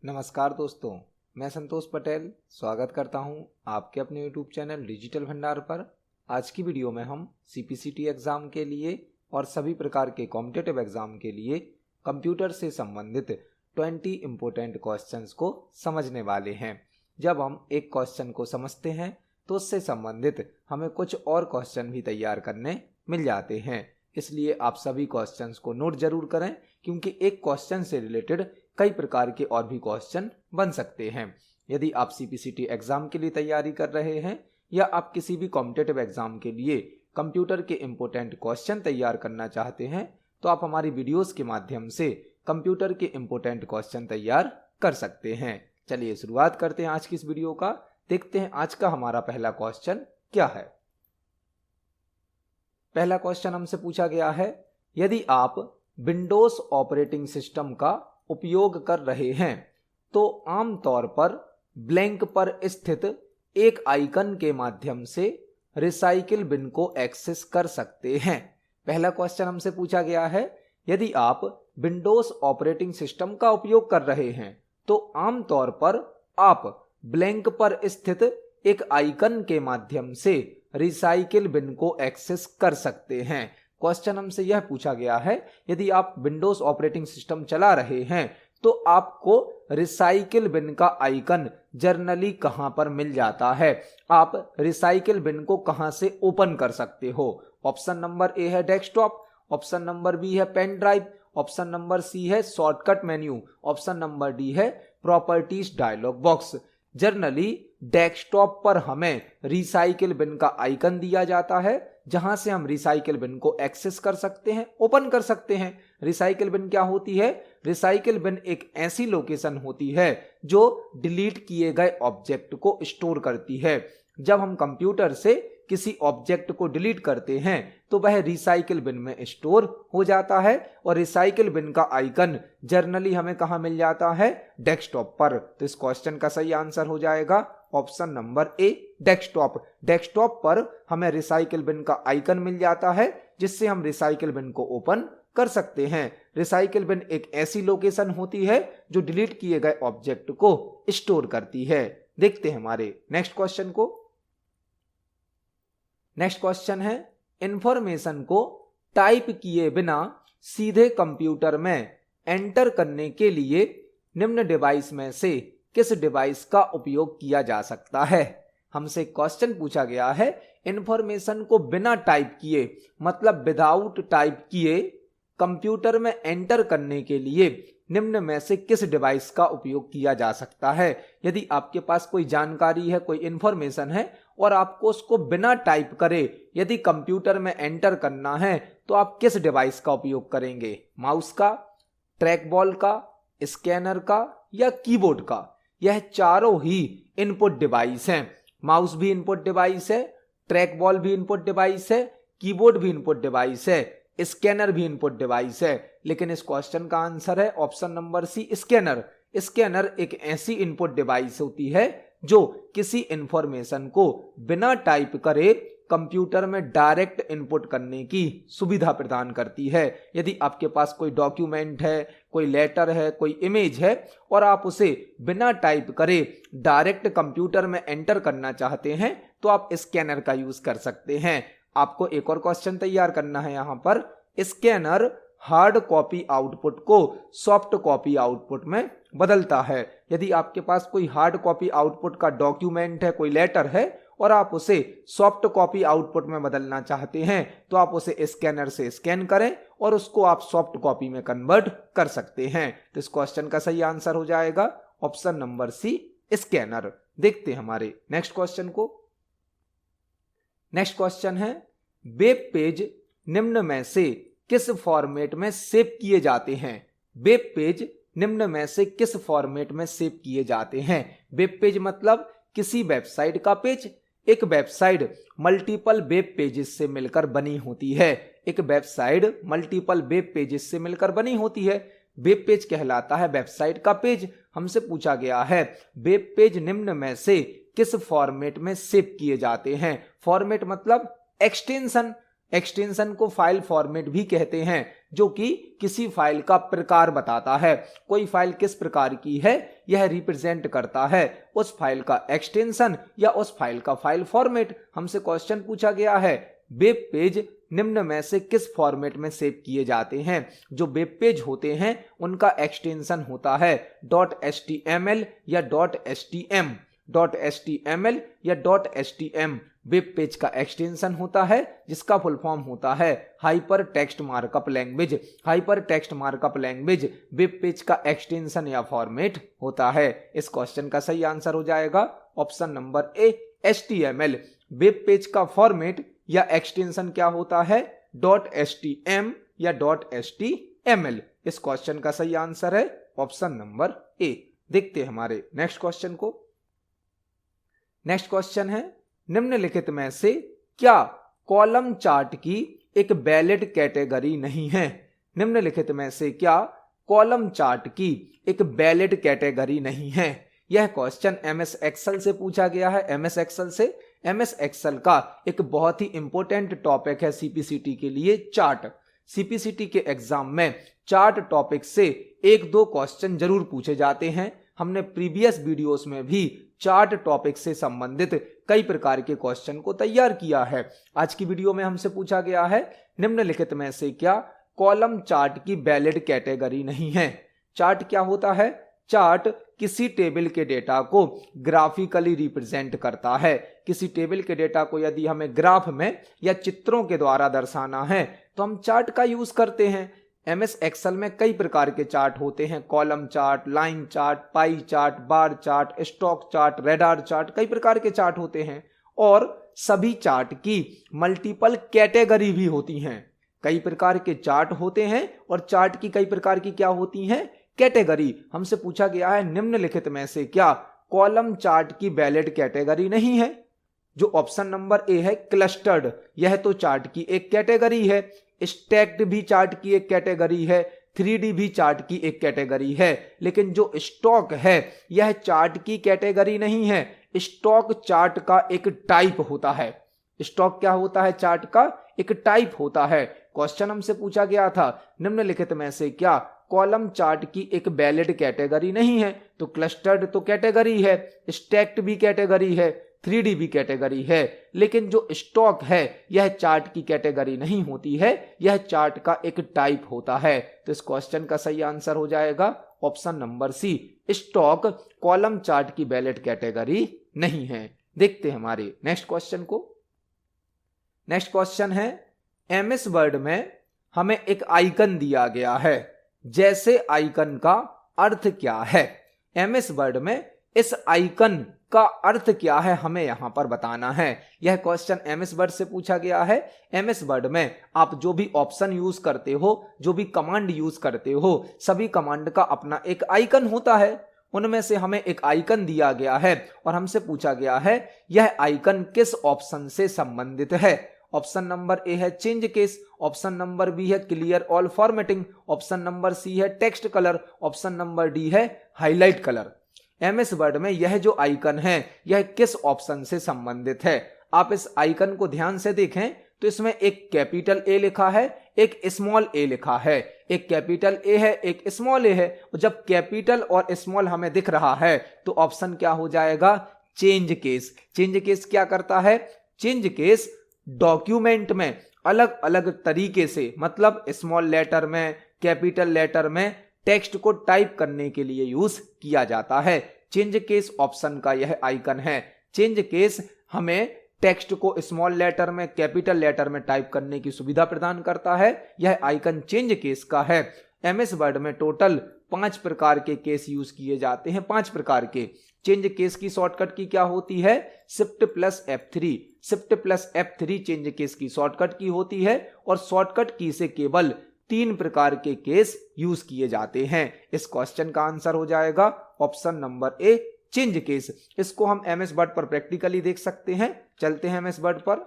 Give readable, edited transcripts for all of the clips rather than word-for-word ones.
नमस्कार दोस्तों, मैं संतोष पटेल स्वागत करता हूं आपके अपने YouTube चैनल डिजिटल भंडार पर। आज की वीडियो में हम CPCT एग्ज़ाम के लिए और सभी प्रकार के कॉम्पिटिटिव एग्ज़ाम के लिए कंप्यूटर से संबंधित 20 इम्पोर्टेंट क्वेश्चंस को समझने वाले हैं। जब हम एक क्वेश्चन को समझते हैं तो उससे संबंधित हमें कुछ और क्वेश्चन भी तैयार करने मिल जाते हैं। इसलिए आप सभी क्वेश्चंस को नोट जरूर करें, क्योंकि एक क्वेश्चन से रिलेटेड कई प्रकार के और भी क्वेश्चन बन सकते हैं। यदि आप CPCT एग्जाम के लिए तैयारी कर रहे हैं या आप किसी भी कॉम्पिटिटिव एग्जाम के लिए कंप्यूटर के इम्पोर्टेंट क्वेश्चन तैयार करना चाहते हैं तो आप हमारी वीडियोस के माध्यम से कंप्यूटर के इम्पोर्टेंट क्वेश्चन तैयार कर सकते हैं। चलिए शुरुआत करते हैं आज की इस वीडियो का। देखते हैं आज का हमारा पहला क्वेश्चन क्या है। पहला क्वेश्चन हमसे पूछा गया है, यदि आप विंडोज ऑपरेटिंग सिस्टम का उपयोग कर रहे हैं तो आमतौर पर ब्लैंक पर स्थित एक आइकन के माध्यम से रिसाइकिल बिन को एक्सेस कर सकते हैं। पहला क्वेश्चन हमसे पूछा गया है, यदि आप विंडोज ऑपरेटिंग सिस्टम का उपयोग कर रहे हैं तो आमतौर पर आप ब्लैंक पर स्थित एक आइकन के माध्यम से रिसाइकिल बिन को एक्सेस कर सकते हैं। क्वेश्चन हमसे यह पूछा गया है, यदि आप विंडोज ऑपरेटिंग सिस्टम चला रहे हैं तो आपको रिसाइकिल बिन का आइकन जनरली कहां पर मिल जाता है, आप रिसाइकिल बिन को कहां से ओपन कर सकते हो। ऑप्शन नंबर ए है डेस्कटॉप, ऑप्शन नंबर बी है pen drive, option number C है shortcut menu, option number D है properties dialog box. Generally desktop पर हमें रिसाइकिल बिन का आइकन दिया जाता है, जहां से हम रिसाइकिल बिन को एक्सेस कर सकते हैं, ओपन कर सकते हैं। रिसाइकिल बिन क्या होती है? रिसाइकिल बिन एक ऐसी लोकेशन होती है जो डिलीट किए गए ऑब्जेक्ट को स्टोर करती है। जब हम कंप्यूटर से किसी ऑब्जेक्ट को डिलीट करते हैं तो वह रिसाइकिल बिन में स्टोर हो जाता है और रिसाइकिल बिन का आइकन जनरली हमें कहां मिल जाता है? डेस्कटॉप पर। तो इस क्वेश्चन का सही आंसर हो जाएगा ऑप्शन नंबर ए डेस्कटॉप। डेस्कटॉप पर हमें रिसाइकिल बिन का आइकन मिल जाता है जिससे हम रिसाइकिल बिन को ओपन कर सकते हैं। रिसाइकिल बिन एक ऐसी लोकेशन होती है जो डिलीट किए गए ऑब्जेक्ट को स्टोर करती है। देखते हैं हमारे नेक्स्ट क्वेश्चन को। नेक्स्ट क्वेश्चन है, इंफॉर्मेशन को टाइप किए बिना सीधे कंप्यूटर में एंटर करने के लिए निम्न डिवाइस में से किस डिवाइस का उपयोग किया जा सकता है। हमसे क्वेश्चन पूछा गया है, इंफॉर्मेशन को बिना टाइप किए मतलब विदाउट टाइप किए कंप्यूटर में एंटर करने के लिए निम्न में से किस डिवाइस का उपयोग किया जा सकता है। यदि आपके पास कोई जानकारी है, कोई इंफॉर्मेशन है और आपको उसको बिना टाइप करे यदि कंप्यूटर में एंटर करना है तो आप किस डिवाइस का उपयोग करेंगे? माउस का, ट्रैक बॉल का, स्कैनर का या कीबोर्ड का? यह चारों ही इनपुट डिवाइस हैं। माउस भी इनपुट डिवाइस है, ट्रैक बॉल भी इनपुट डिवाइस है, कीबोर्ड भी इनपुट डिवाइस है, स्कैनर भी इनपुट डिवाइस है। लेकिन इस क्वेश्चन का आंसर है option number C scanner. Scanner एक ऐसी इनपुट डिवाइस होती है जो किसी इंफॉर्मेशन को बिना टाइप करे कंप्यूटर में डायरेक्ट इनपुट करने की सुविधा प्रदान करती है। यदि आपके पास कोई डॉक्यूमेंट है, कोई लेटर है, कोई इमेज है और आप उसे बिना टाइप करे डायरेक्ट कंप्यूटर में एंटर करना चाहते हैं तो आप स्कैनर का यूज कर सकते हैं। आपको एक और क्वेश्चन तैयार करना है। यहां पर स्कैनर हार्ड कॉपी आउटपुट को सॉफ्ट कॉपी आउटपुट में बदलता है। यदि आपके पास कोई हार्ड कॉपी आउटपुट का डॉक्यूमेंट है, कोई लेटर है और आप उसे सॉफ्ट कॉपी आउटपुट में बदलना चाहते हैं तो आप उसे स्कैनर से स्कैन करें और उसको आप सॉफ्ट कॉपी में कन्वर्ट कर सकते हैं। तो इस क्वेश्चन का सही आंसर हो जाएगा ऑप्शन नंबर सी स्कैनर। देखते हैं हमारे नेक्स्ट क्वेश्चन को। नेक्स्ट क्वेश्चन है, वेब पेज निम्न में से किस फॉर्मेट में सेव किए जाते हैं? वेब पेज निम्न में से किस फॉर्मेट में सेव किए जाते हैं? वेब पेज मतलब किसी वेबसाइट का पेज। एक वेबसाइट मल्टीपल वेब पेजेस से मिलकर बनी होती है। एक वेबसाइट मल्टीपल वेब पेजेस से मिलकर बनी होती है। वेब पेज कहलाता है वेबसाइट का पेज। हमसे पूछा गया है, वेब पेज निम्न में से किस फॉर्मेट में सेव किए जाते हैं? फॉर्मेट मतलब एक्सटेंशन। एक्सटेंशन को फाइल फॉर्मेट भी कहते हैं, जो कि किसी फाइल का प्रकार बताता है। कोई फाइल किस प्रकार की है यह रिप्रेजेंट करता है उस फाइल का एक्सटेंशन या उस फाइल का फाइल फॉर्मेट। हमसे क्वेश्चन पूछा गया है वेब पेज निम्न में से किस फॉर्मेट में सेव किए जाते हैं। जो वेब पेज होते हैं उनका एक्सटेंशन होता है .html या .htm। .html या .htm वेब पेज का एक्सटेंशन होता है, जिसका फुल फॉर्म होता है hyper text markup language. Hyper text markup language web page का एक्सटेंशन या फॉर्मेट होता है। इस क्वेश्चन का सही आंसर हो जाएगा ऑप्शन नंबर ए HTML। वेब पेज का फॉर्मेट या एक्सटेंशन क्या होता है .htm या .html। इस क्वेश्चन का सही आंसर है ऑप्शन नंबर ए। देखते हैं हमारे नेक्स्ट क्वेश्चन को। नेक्स्ट क्वेश्चन है निम्नलिखित में से क्या कॉलम चार्ट की एक वैलिड कैटेगरी नहीं है। निम्नलिखित में से क्या कॉलम चार्ट की एक वैलिड कैटेगरी नहीं है। यह क्वेश्चन MS एक्सेल से पूछा गया है। MS एक्सेल से MS एक्सेल का एक बहुत ही इंपॉर्टेंट टॉपिक है CPCT के लिए चार्ट। CPCT के एग्जाम में चार्ट टॉपिक से 1-2 क्वेश्चन जरूर पूछे जाते हैं। हमने प्रीवियस वीडियोस में भी चार्ट टॉपिक से संबंधित कई प्रकार के क्वेश्चन को तैयार किया है। आज की वीडियो में हमसे पूछा गया है निम्नलिखित में से क्या कॉलम चार्ट की वैलिड कैटेगरी नहीं है। चार्ट क्या होता है? चार्ट किसी टेबल के डेटा को ग्राफिकली रिप्रेजेंट करता है। किसी टेबल के डेटा को यदि हमें ग्राफ में या चित्रों के द्वारा दर्शाना है तो हम चार्ट का यूज करते हैं। MS एक्सेल में कई प्रकार के चार्ट होते हैं, column chart, line chart, pie chart, bar chart, stock chart, radar chart, कई प्रकार के चार्ट होते हैं। और सभी चार्ट की मल्टीपल कैटेगरी भी होती हैं। कई प्रकार के चार्ट होते हैं और चार्ट की कई प्रकार की क्या होती हैं? कैटेगरी। हमसे पूछा गया है निम्नलिखित में से क्या कॉलम चार्ट की वैलिड कैटेगरी नहीं है। जो ऑप्शन नंबर ए है क्लस्टर्ड, यह तो चार्ट की एक कैटेगरी है। स्टैक्ड भी चार्ट की एक कैटेगरी है। 3D भी चार्ट की एक कैटेगरी है। लेकिन जो स्टॉक है यह चार्ट की कैटेगरी नहीं है। स्टॉक चार्ट का एक टाइप होता है। स्टॉक क्या होता है? चार्ट का एक टाइप होता है। क्वेश्चन हमसे पूछा गया था निम्नलिखित में से क्या कॉलम चार्ट की एक वैलिड कैटेगरी नहीं है। तो क्लस्टर्ड तो कैटेगरी है, स्टैक्ड भी कैटेगरी है, 3D भी कैटेगरी है। लेकिन जो स्टॉक है यह चार्ट की कैटेगरी नहीं होती है, यह चार्ट का एक टाइप होता है। तो इस क्वेश्चन का सही आंसर हो जाएगा option number C, stock column chart की वैलिड कैटेगरी नहीं है। देखते हैं हमारे नेक्स्ट क्वेश्चन को। नेक्स्ट क्वेश्चन है MS वर्ड में हमें एक आइकन दिया गया है, जैसे आइकन का अर्थ क्या है। MS वर्ड में इस आइकन का अर्थ क्या है हमें यहां पर बताना है। यह क्वेश्चन MS वर्ड से पूछा गया है। MS वर्ड में आप जो भी ऑप्शन यूज करते हो, जो भी कमांड यूज करते हो, सभी कमांड का अपना एक आइकन होता है। उनमें से हमें एक आइकन दिया गया है और हमसे पूछा गया है यह आइकन किस ऑप्शन से संबंधित है। ऑप्शन नंबर ए है change case, option number B है clear all formatting, option number C है text colour, option number D है हाईलाइट कलर। MS वर्ड में यह जो आइकन है यह किस ऑप्शन से संबंधित है। आप इस आइकन को ध्यान से देखें तो इसमें एक कैपिटल A लिखा है, एक स्मॉल a लिखा है। एक कैपिटल A है, एक स्मॉल a है। और जब कैपिटल और स्मॉल हमें दिख रहा है तो ऑप्शन क्या हो जाएगा? Change case. चेंज केस क्या करता है? चेंज केस डॉक्यूमेंट में अलग अलग तरीके से, मतलब स्मॉल लेटर में, कैपिटल लेटर में टेक्स्ट को टाइप करने के लिए यूज किया जाता है। चेंज केस ऑप्शन का यह आइकन है। चेंज केस हमें टेक्स्ट को स्मॉल लेटर में, कैपिटल लेटर में टाइप करने की सुविधा प्रदान करता है। यह आइकन चेंज केस का है। MS वर्ड में टोटल 5 प्रकार के केस यूज किए जाते हैं। 5 प्रकार के। चेंज केस की शॉर्टकट की क्या होती है? Shift plus F3। Shift plus F3 change case की शॉर्टकट की होती है और शॉर्टकट की से केवल 3 प्रकार के केस यूज किए जाते हैं। इस क्वेश्चन का आंसर हो जाएगा ऑप्शन नंबर ए, चेंज केस। इसको हम MS वर्ड पर प्रैक्टिकली देख सकते हैं। चलते हैं MS वर्ड पर।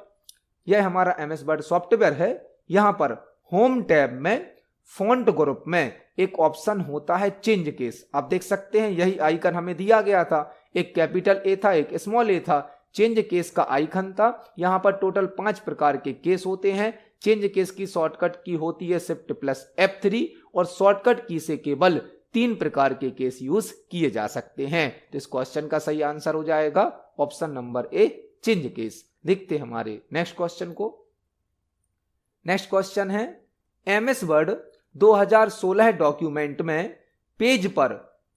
यह हमारा MS वर्ड सॉफ्टवेयर है। यहां पर होम टैब में फॉन्ट ग्रुप में एक ऑप्शन होता है चेंज केस। आप देख सकते हैं यही आइकन हमें दिया गया था। एक कैपिटल A था, एक स्मॉल a था। चेंज केस का आइकन था। यहां पर टोटल 5 प्रकार के केस होते हैं। चेंज केस की शॉर्टकट की होती है शिफ्ट प्लस F3 और शॉर्टकट की से केवल 3 प्रकार के केस यूज किए जा सकते हैं। तो इस क्वेश्चन का सही आंसर हो जाएगा ऑप्शन नंबर ए, चेंज केस। देखते हैं हमारे नेक्स्ट क्वेश्चन को। नेक्स्ट क्वेश्चन है, MS वर्ड 2016 डॉक्यूमेंट में पेज पर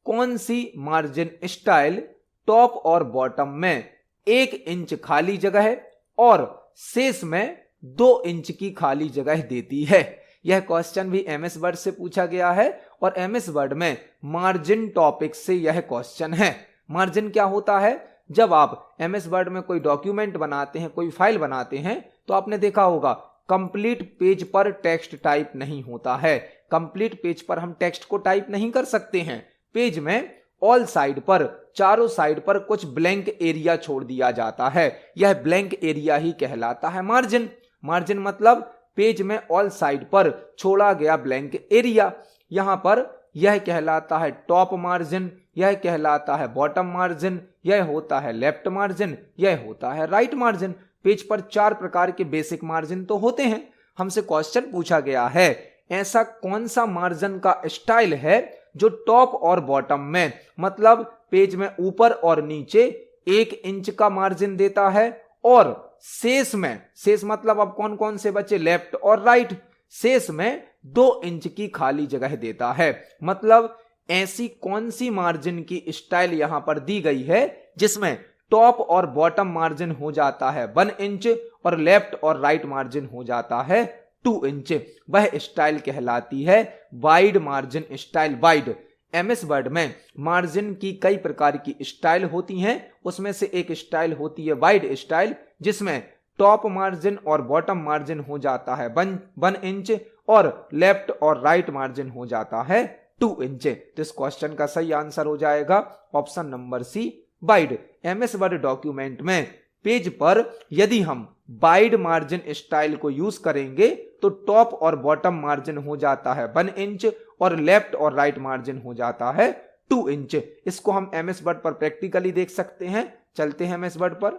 कौन सी मार्जिन स्टाइल टॉप और बॉटम में 1 इंच खाली जगह और शेष में 2 इंच की खाली जगह देती है? यह क्वेश्चन भी MS वर्ड से पूछा गया है और MS वर्ड में मार्जिन टॉपिक से यह क्वेश्चन है। मार्जिन क्या होता है? जब आप MS वर्ड में कोई डॉक्यूमेंट बनाते हैं, कोई फाइल बनाते हैं, तो आपने देखा होगा कंप्लीट पेज पर टेक्स्ट टाइप नहीं होता है। कंप्लीट पेज पर हम टेक्स्ट को टाइप नहीं कर सकते हैं। पेज में ऑल साइड पर, चारों साइड पर कुछ ब्लैंक एरिया छोड़ दिया जाता है। यह ब्लैंक एरिया ही कहलाता है मार्जिन। मार्जिन मतलब पेज में ऑल साइड पर छोड़ा गया ब्लैंक एरिया। यहां पर यह कहलाता है टॉप मार्जिन, यह कहलाता है बॉटम मार्जिन, यह होता है लेफ्ट मार्जिन, यह होता है राइट मार्जिन। पेज पर 4 प्रकार के बेसिक मार्जिन तो होते हैं। हमसे क्वेश्चन पूछा गया है ऐसा कौन सा मार्जिन का स्टाइल है जो टॉप और बॉटम में, मतलब पेज में ऊपर और नीचे 1 इंच का मार्जिन देता है और शेष में, शेष मतलब अब कौन कौन से बचे, लेफ्ट और राइट, शेष में 2 इंच की खाली जगह देता है। मतलब ऐसी कौन सी मार्जिन की स्टाइल यहां पर दी गई है जिसमें टॉप और बॉटम मार्जिन हो जाता है 1 इंच और लेफ्ट और राइट मार्जिन हो जाता है 2 इंच। वह स्टाइल कहलाती है wide margin style. Wide, MS word में मार्जिन की कई प्रकार की स्टाइल होती हैं, उसमें से एक स्टाइल होती है वाइड स्टाइल, जिसमें टॉप मार्जिन और बॉटम मार्जिन हो जाता है 1 इंच और लेफ्ट और राइट मार्जिन हो जाता है 2 इंच। तो इस क्वेश्चन का सही आंसर हो जाएगा option number C, wide. MS word document में पेज पर यदि हम वाइड मार्जिन स्टाइल को यूज करेंगे तो टॉप और बॉटम मार्जिन हो जाता है 1 इंच और लेफ्ट और राइट मार्जिन हो जाता है 2 इंच। इसको हम MS वर्ड पर प्रैक्टिकली देख सकते हैं। चलते हैं MS वर्ड पर।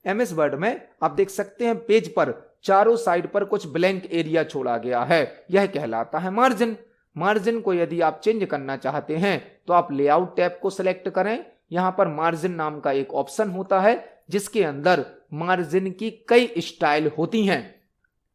MS वर्ड में आप देख सकते हैं पेज पर चारों साइड पर कुछ ब्लैंक एरिया छोड़ा गया है, यह कहलाता है मार्जिन। मार्जिन को यदि आप चेंज करना चाहते हैं तो आप लेआउट टैब को सिलेक्ट करें। यहां पर मार्जिन नाम का एक ऑप्शन होता है जिसके अंदर मार्जिन की कई स्टाइल होती हैं।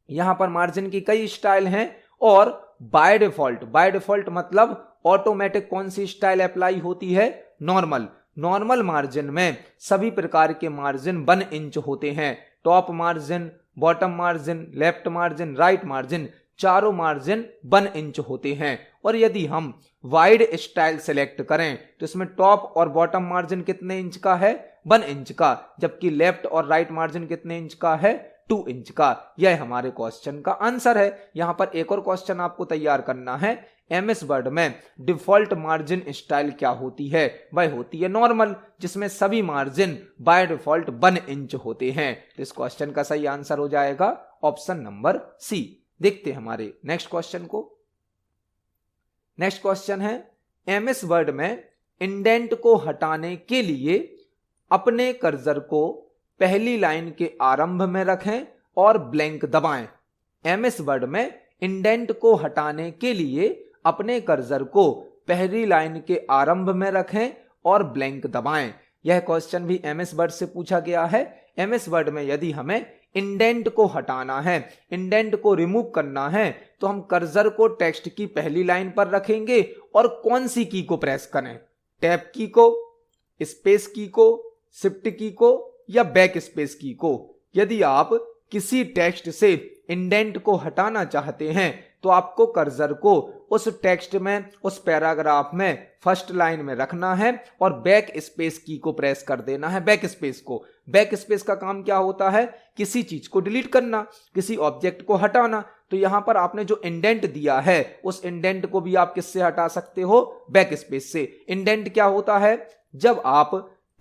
यहां पर मार्जिन की कई स्टाइल हैं और बाय डिफॉल्ट मतलब ऑटोमेटिक कौन सी स्टाइल अप्लाई होती है, नॉर्मल। नॉर्मल मार्जिन में सभी प्रकार के मार्जिन 1 इंच होते हैं। Top margin, bottom margin, left margin, right margin, चारों मार्जिन 1 इंच होते हैं। और यदि हम वाइड स्टाइल सेलेक्ट करें तो इसमें टॉप और बॉटम मार्जिन कितने इंच का है, 1 इंच का, जबकि लेफ्ट और राइट मार्जिन कितने इंच का है, 2 इंच का। यह हमारे क्वेश्चन का आंसर है। यहां पर एक और क्वेश्चन आपको तैयार करना है। MS वर्ड में डिफॉल्ट मार्जिन स्टाइल क्या होती है? वह होती है नॉर्मल, जिसमें सभी मार्जिन बाय डिफॉल्ट 1 इंच होते हैं। तो इस क्वेश्चन का सही आंसर हो जाएगा ऑप्शन नंबर सी। देखते हैं हमारे नेक्स्ट क्वेश्चन को। नेक्स्ट क्वेश्चन है, MS वर्ड में इंडेंट को हटाने के लिए अपने कर्सर को पहली लाइन के आरंभ में रखें और ब्लैंक दबाएं। MS वर्ड में इंडेंट को हटाने के लिए अपने कर्सर को पहली लाइन के आरंभ में रखें और ब्लैंक दबाएं। यह क्वेश्चन भी MS वर्ड से पूछा गया है। MS वर्ड में यदि हमें इंडेंट को हटाना है, इंडेंट को रिमूव करना है, तो हम कर्सर को टेक्स्ट की पहली लाइन पर रखेंगे और कौन सी की को प्रेस करें, टैब की को, स्पेस की को, शिफ्ट की को या बैक स्पेस की को। यदि आप किसी टेक्स्ट से इंडेंट को हटाना चाहते हैं तो आपको कर्सर को उस टेक्स्ट में, उस पैराग्राफ में फर्स्ट लाइन में रखना है और बैक स्पेस की को प्रेस कर देना है, बैक स्पेस को। बैक स्पेस का काम क्या होता है, किसी चीज को डिलीट करना, किसी ऑब्जेक्ट को हटाना। तो यहां पर आपने जो इंडेंट दिया है उस इंडेंट को भी आप किससे हटा सकते हो, बैक स्पेस से। इंडेंट क्या होता है, जब आप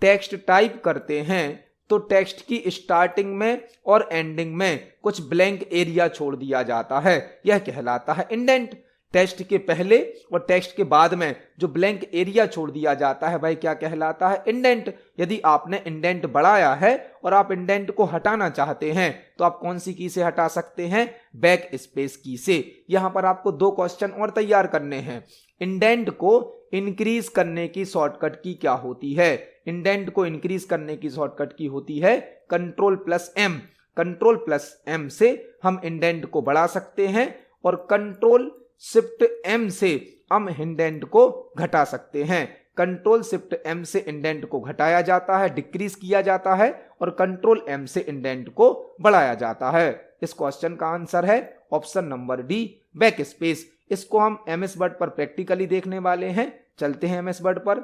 टेक्स्ट टाइप करते हैं तो टेक्स्ट की स्टार्टिंग में और एंडिंग में कुछ ब्लैंक एरिया छोड़ दिया जाता है, यह कहलाता है इंडेंट। टेक्स्ट के पहले और टेक्स्ट के बाद में जो ब्लैंक एरिया छोड़ दिया जाता है वह क्या कहलाता है? इंडेंट। यदि आपने इंडेंट बढ़ाया है और आप इंडेंट को हटाना चाहते हैं तो आप कौन सी की से हटा सकते हैं? बैक स्पेस की से। यहां पर आपको 2 क्वेश्चन और तैयार करने हैं। इंडेंट को इंक्रीज करने की शॉर्टकट की क्या होती है? इंडेंट को इंक्रीज करने की शॉर्टकट की होती है Ctrl+M। Ctrl+M से हम इंडेंट को बढ़ा सकते हैं और Ctrl+Shift+M से हम इंडेंट को घटा सकते हैं। Ctrl+Shift+M से इंडेंट को घटाया जाता है, डिक्रीज किया जाता है, और Ctrl+M से इंडेंट को बढ़ाया जाता है। इस क्वेश्चन का आंसर है option number D, back space. इसको हम MS वर्ड पर प्रैक्टिकली देखने वाले हैं। चलते हैं MS वर्ड पर।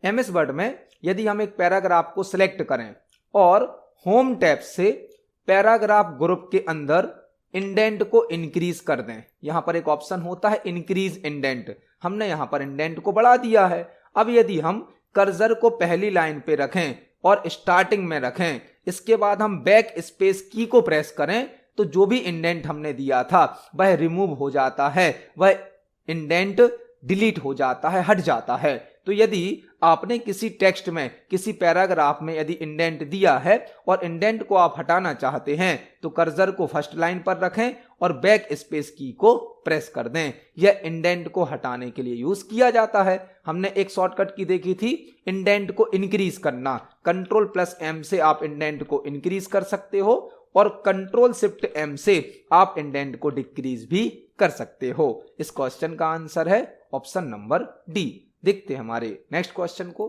MS वर्ड में यदि हम एक पैराग्राफ को सिलेक्ट करें और होम टैब से पैराग्राफ ग्रुप के अंदर इंडेंट को इंक्रीज कर दें, यहां पर एक ऑप्शन होता है इंक्रीज इंडेंट। हमने यहां पर इंडेंट को बढ़ा दिया है। अब यदि हम कर्सर को पहली लाइन पे रखें और स्टार्टिंग में रखें, इसके बाद हम बैक स्पेस की को प्रेस करें तो जो भी इंडेंट हमने दिया था वह रिमूव हो जाता है, वह इंडेंट डिलीट हो जाता है, हट जाता है। तो यदि आपने किसी टेक्स्ट में, किसी पैराग्राफ में यदि इंडेंट दिया है और इंडेंट को आप हटाना चाहते हैं तो कर्सर को फर्स्ट लाइन पर रखें और बैक स्पेस की को प्रेस कर दें। यह इंडेंट को हटाने के लिए यूज किया जाता है। हमने एक शॉर्टकट की देखी थी इंडेंट को इंक्रीज करना। Ctrl+M से आप इंडेंट को इंक्रीज कर सकते हो और Ctrl+Shift+M से आप इंडेंट को डिक्रीज भी कर सकते हो। इस क्वेश्चन का आंसर है ऑप्शन नंबर डी। देखते हैं हमारे नेक्स्ट क्वेश्चन को।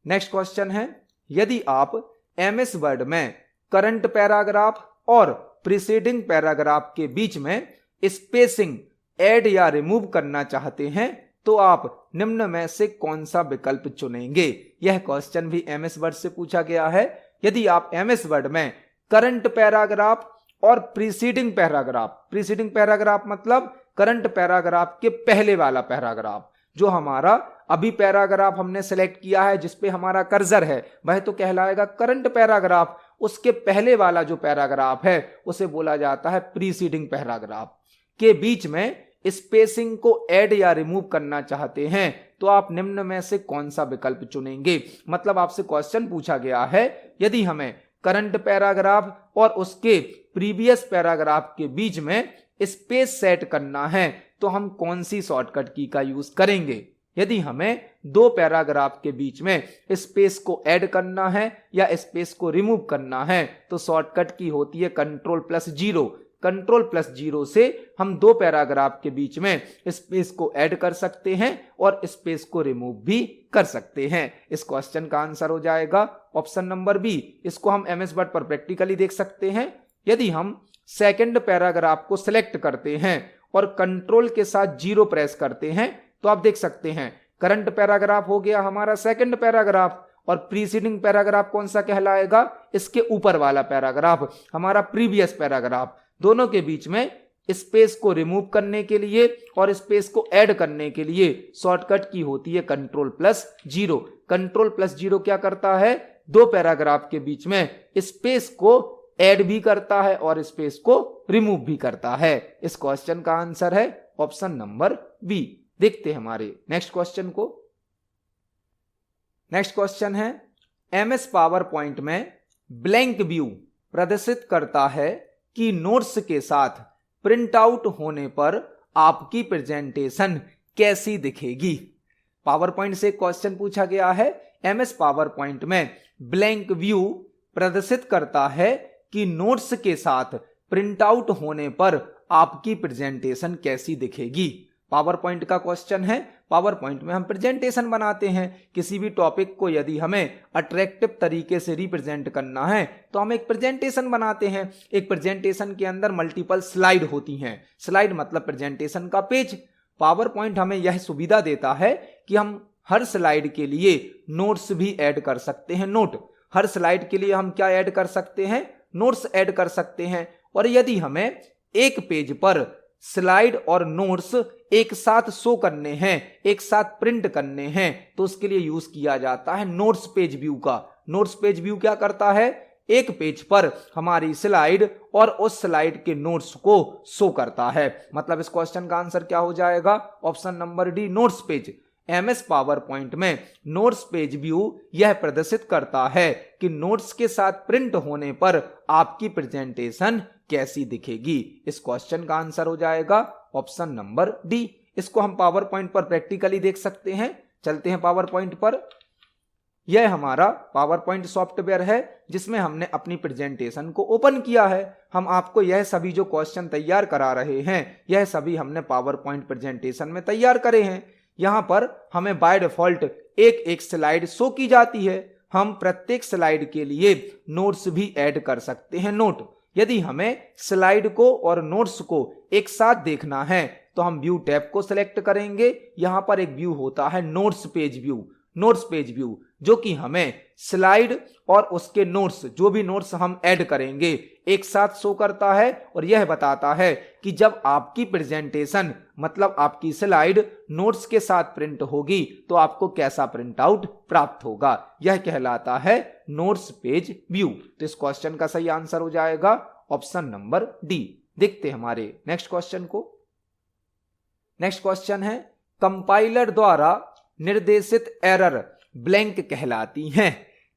नेक्स्ट क्वेश्चन है, यदि आप MS वर्ड में करंट पैराग्राफ और प्रीसीडिंग पैराग्राफ के बीच में स्पेसिंग ऐड या रिमूव करना चाहते हैं तो आप निम्न में से कौन सा विकल्प चुनेंगे? यह क्वेश्चन भी MS वर्ड से पूछा गया है। यदि आप MS वर्ड में करंट पैराग्राफ और प्रीसीडिंग पैराग्राफ मतलब करंट पैराग्राफ के पहले वाला पैराग्राफ, जो हमारा अभी पैराग्राफ हमने सेलेक्ट किया है जिस पे हमारा कर्सर है वह तो कहलाएगा करंट पैराग्राफ। उसके पहले वाला जो पैराग्राफ है उसे बोला जाता है प्रीसीडिंग पैराग्राफ। के बीच में स्पेसिंग को ऐड या रिमूव करना चाहते हैं तो आप निम्न में से कौन सा विकल्प चुनेंगे? मतलब आपसे क्वेश्चन पूछा गया है, यदि हमें करंट पैराग्राफ और उसके प्रीवियस पैराग्राफ के बीच में स्पेस सेट करना है तो हम कौन सी शॉर्टकट की का यूज करेंगे? यदि हमें 2 पैराग्राफ के बीच में स्पेस को ऐड करना है या स्पेस को रिमूव करना है तो शॉर्टकट की होती है Ctrl+0। Ctrl+0 से हम 2 पैराग्राफ के बीच में स्पेस को ऐड कर सकते हैं और स्पेस को रिमूव भी कर सकते हैं। इस क्वेश्चन का आंसर हो जाएगा ऑप्शन नंबर बी। इसको हम MS वर्ड पर प्रैक्टिकली देख सकते हैं। यदि हम सेकंड पैराग्राफ को सिलेक्ट करते हैं और कंट्रोल के साथ 0 प्रेस करते हैं तो आप देख सकते हैं करंट पैराग्राफ हो गया हमारा सेकंड पैराग्राफ और प्रीसीडिंग पैराग्राफ कौन सा कहलाएगा? इसके ऊपर वाला पैराग्राफ हमारा प्रीवियस पैराग्राफ। दोनों के बीच में स्पेस को रिमूव करने के लिए और स्पेस को ऐड करने के लिए शॉर्टकट की होती है Ctrl+0। Ctrl+0 क्या करता है? 2 पैराग्राफ के बीच में स्पेस को ऐड भी करता है और स्पेस को रिमूव भी करता है। इस क्वेश्चन का आंसर है ऑप्शन नंबर बी। देखते हैं हमारे नेक्स्ट क्वेश्चन को। नेक्स्ट क्वेश्चन है, MS पावर पॉइंट में ब्लैंक व्यू प्रदर्शित करता है कि नोट्स के साथ प्रिंट आउट होने पर आपकी प्रेजेंटेशन कैसी दिखेगी? पावर पॉइंट से क्वेश्चन पूछा गया है। MS पावर पॉइंट में ब्लैंक व्यू प्रदर्शित करता है कि नोट्स के साथ प्रिंट आउट होने पर आपकी प्रेजेंटेशन कैसी दिखेगी? पावर पॉइंट का क्वेश्चन है। पावर पॉइंट में हम प्रेजेंटेशन बनाते हैं। किसी भी टॉपिक को यदि हमें अट्रैक्टिव तरीके से रिप्रेजेंट करना है तो हम एक प्रेजेंटेशन बनाते हैं। एक प्रेजेंटेशन के अंदर मल्टीपल स्लाइड होती हैं। स्लाइड मतलब प्रेजेंटेशन का पेज। पावर पॉइंट हमें यह सुविधा देता है कि हम हर स्लाइड के लिए नोट्स भी ऐड कर सकते हैं। नोट, हर स्लाइड के लिए हम क्या ऐड कर सकते हैं? नोट्स ऐड कर सकते हैं। और यदि हमें एक पेज पर स्लाइड और नोट्स एक साथ शो करने हैं, एक साथ प्रिंट करने हैं तो उसके लिए यूज किया जाता है नोट्स पेज व्यू का। नोट्स पेज व्यू क्या करता है? एक पेज पर हमारी स्लाइड और उस स्लाइड के नोट्स को शो करता है। मतलब इस क्वेश्चन का आंसर क्या हो जाएगा? Option number D, notes page. MS power point में नोट्स पेज व्यू यह प्रदर्शित करता है कि नोट्स के साथ प्रिंट होने पर आपकी प्रेजेंटेशन कैसी दिखेगी। इस क्वेश्चन का आंसर हो जाएगा ऑप्शन नंबर डी। इसको हम पावर पॉइंट पर प्रैक्टिकली देख सकते हैं। चलते हैं पावर पॉइंट पर। यह हमारा पावर पॉइंट सॉफ्टवेयर है जिसमें हमने अपनी प्रेजेंटेशन को ओपन किया है। हम आपको यह सभी जो क्वेश्चन तैयार करा रहे हैं यह सभी हमने पावर पॉइंट प्रेजेंटेशन में तैयार करे हैं। यहां पर हमें बाय डिफॉल्ट एक एक स्लाइड शो की जाती है। हम प्रत्येक स्लाइड के लिए नोट्स भी ऐड कर सकते हैं। नोट, यदि हमें स्लाइड को और नोट्स को एक साथ देखना है तो हम व्यू टैब को सिलेक्ट करेंगे। यहां पर एक व्यू होता है notes page view, notes page view, जो कि हमें स्लाइड और उसके नोट्स, जो भी नोट्स हम ऐड करेंगे, एक साथ शो करता है और यह बताता है कि जब आपकी प्रेजेंटेशन मतलब आपकी स्लाइड नोट्स के साथ प्रिंट होगी तो आपको कैसा प्रिंट आउट प्राप्त होगा। यह कहलाता है नोट्स पेज व्यू। तो इस क्वेश्चन का सही आंसर हो जाएगा ऑप्शन नंबर डी। देखते हैं हमारे नेक्स्ट क्वेश्चन को। नेक्स्ट क्वेश्चन है, कंपाइलर द्वारा निर्देशित एरर ब्लैंक कहलाती हैं।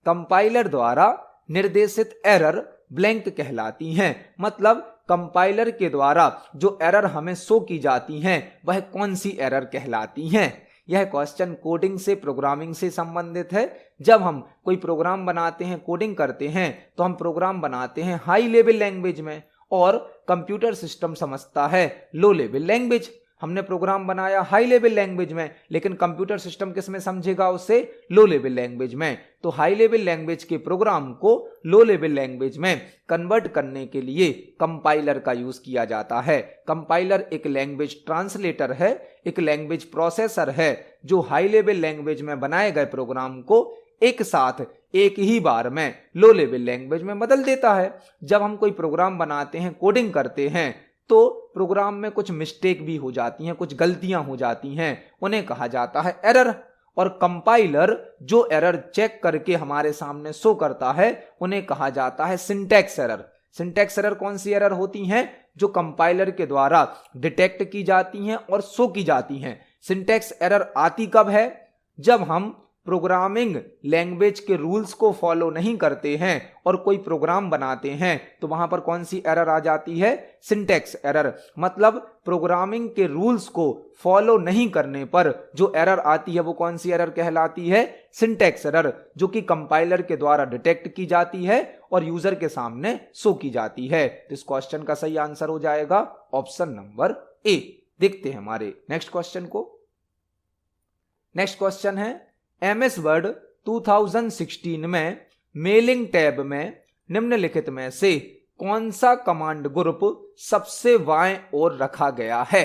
कंपाइलर द्वारा निर्देशित एरर ब्लैंक कहलाती हैं। मतलब कंपाइलर के द्वारा जो एरर हमें शो की जाती हैं वह कौन सी एरर कहलाती हैं। यह क्वेश्चन कोडिंग से, प्रोग्रामिंग से संबंधित है। जब हम कोई प्रोग्राम बनाते हैं, कोडिंग करते हैं, तो हम प्रोग्राम बनाते हैं हाई लेवल लैंग्वेज में और कंप्यूटर सिस्टम समझता है लो लेवल लैंग्वेज। हमने प्रोग्राम बनाया हाई लेवल लैंग्वेज में, लेकिन कंप्यूटर सिस्टम किस में समझेगा उसे? लो लेवल लैंग्वेज में। तो हाई लेवल लैंग्वेज के प्रोग्राम को लो लेवल लैंग्वेज में कन्वर्ट करने के लिए कंपाइलर का यूज किया जाता है। कंपाइलर एक लैंग्वेज ट्रांसलेटर है, एक लैंग्वेज प्रोसेसर है जो हाई लेवल लैंग्वेज में बनाए गए प्रोग्राम को एक साथ एक ही बार में लो लेवल लैंग्वेज में बदल देता है। जब हम कोई प्रोग्राम बनाते हैं, कोडिंग करते हैं, तो प्रोग्राम में कुछ मिस्टेक भी हो जाती हैं, कुछ गलतियां हो जाती हैं, उन्हें कहा जाता है एरर। और कंपाइलर जो एरर चेक करके हमारे सामने शो करता है उन्हें कहा जाता है सिंटैक्स एरर। सिंटैक्स एरर कौन सी एरर होती हैं? जो कंपाइलर के द्वारा डिटेक्ट की जाती हैं और शो की जाती हैं। सिंटैक्स एरर आती कब है? जब हम प्रोग्रामिंग लैंग्वेज के रूल्स को फॉलो नहीं करते हैं और कोई प्रोग्राम बनाते हैं तो वहां पर कौन सी एरर आ जाती है? Syntax error. मतलब प्रोग्रामिंग के रूल्स को फॉलो नहीं करने पर जो एरर आती है वो कौन सी एरर कहलाती है? सिंटैक्स एरर, जो कि कंपाइलर के द्वारा डिटेक्ट की जाती है और यूजर के सामने शो की जाती है। तो इस क्वेश्चन का सही आंसर हो जाएगा ऑप्शन नंबर ए। देखते हैं हमारे नेक्स्ट क्वेश्चन को। नेक्स्ट क्वेश्चन है, एमएस वर्ड 2016 में मेलिंग टैब में निम्नलिखित में से कौन सा कमांड ग्रुप सबसे बाएं ओर रखा गया है?